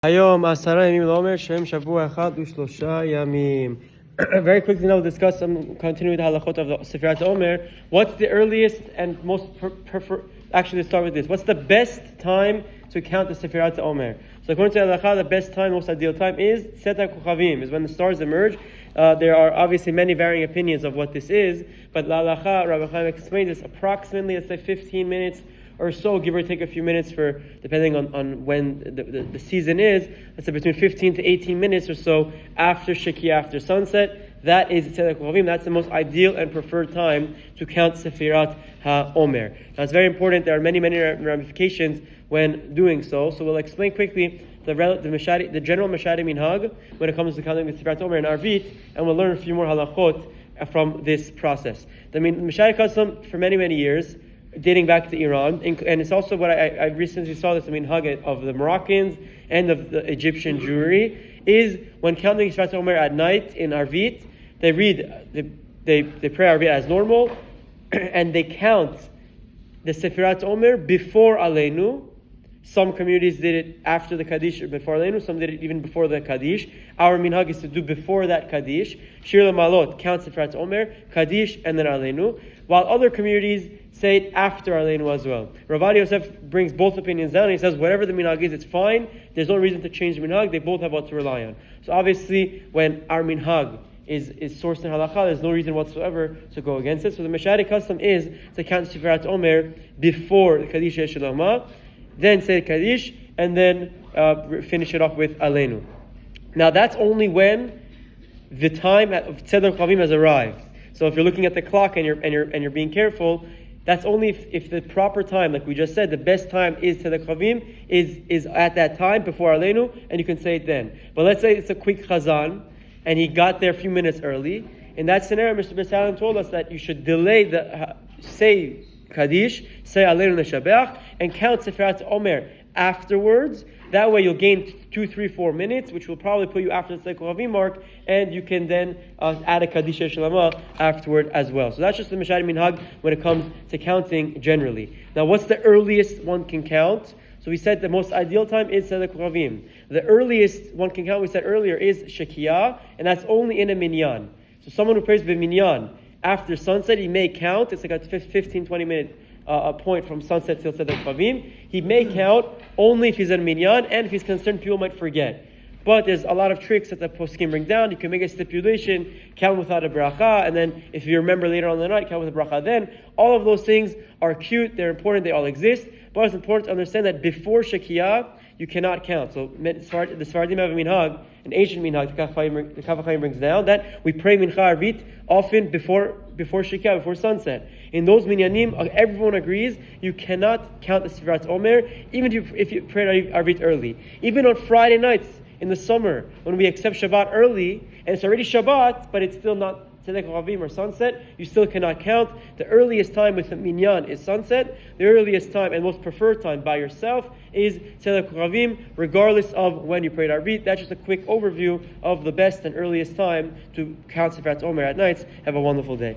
Hayom asara yamim l'omer shem shavua echad u'shlosha yamim. Very quickly now we'll discuss continue with the halachot of the Sefirat Haomer. What's the earliest and most actually let's start with this. What's the best time to count the Sefirat Haomer? So according to halakha, the best time, most ideal time is Tzeta Kuchavim, is when the stars emerge. There are obviously many varying opinions of what this is, but halakha, Rabbi Chaim explains this approximately, let's say 15 minutes or so, give or take a few minutes for, depending on when the season is, let's say between 15 to 18 minutes or so after Shekia, after sunset. That is Tzedek Kuchavim. That's the most ideal and preferred time to count Sefirat Ha'Omer. Now it's very important. There are many ramifications when doing so. So we'll explain quickly the general Mashadi Minhag when it comes to counting the Sefirat Ha'Omer and Arvit, and we'll learn a few more halachot from this process. The Mashadi custom for many years, dating back to Iran, and it's also what I recently saw this minhag of the Moroccans and of the Egyptian Jewry, is when counting Sefirat Haomer at night in Arvit, they pray Arvit as normal, and they count the Sefirat Haomer before Aleinu. Some communities did it after the Kaddish, before Aleinu. Some did it even before the Kaddish. Our minhag is to do before that Kaddish. Shir Malot, count Sefirat Haomer, Kaddish, and then Aleinu. While other communities say it after Aleinu as well. Rav Adi Yosef brings both opinions down. He says whatever the minhag is, it's fine. There's no reason to change the minhag. They both have what to rely on. So obviously, when our minhag is sourced in halakha, there's no reason whatsoever to go against it. So the Mashadi custom is to count Sefirat Haomer before the Kaddish Yeshilama, then say Kaddish, and then finish it off with Aleinu. Now that's only when the time of Tzedek Kuchavim has arrived. So if you're looking at the clock and you're being careful, that's only if the proper time, like we just said, the best time is Tzedek Kuchavim, is at that time before Aleinu, and you can say it then. But let's say it's a quick chazan, and he got there a few minutes early. In that scenario, Mr. Besalim told us that you should delay say Kaddish, say Aleinu Neshabeach, and count Sefirat Haomer afterwards. That way you'll gain 2, 3, 4 minutes, which will probably put you after the Tzedek Kuchavim mark, and you can then add a Kaddish Shlama afterward as well. So that's just the Mashadi Minhag when it comes to counting generally. Now what's the earliest one can count? So we said the most ideal time is Tzedek Kuchavim. The earliest one can count, we said earlier, is Shekia, and that's only in a minyan. So someone who prays b'minyan after sunset, he may count. It's like a 15, 20 minute point from sunset till Tzedek Kuchavim. He may count only if he's in minyan and if he's concerned people might forget. But there's a lot of tricks that the poskim bring down. You can make a stipulation, count without a bracha, and then if you remember later on in the night, count with a bracha then. All of those things are cute, they're important, they all exist. But it's important to understand that before Shekia, you cannot count. So the Sfaradim have a minhag, an ancient minhag, the Kaf HaChaim brings down, that we pray mincha arvit often before Shekia, before sunset. In those minyanim, everyone agrees you cannot count the Sefirat Haomer, even if you pray arvit early. Even on Friday nights in the summer, when we accept Shabbat early, and it's already Shabbat, but it's still not Tzedek Kuchavim or sunset, you still cannot count. The earliest time with the minyan is sunset. The earliest time and most preferred time by yourself is Tzedek Kuchavim, regardless of when you prayed Arvit. That's just a quick overview of the best and earliest time to count Sefirat Haomer at nights. Have a wonderful day.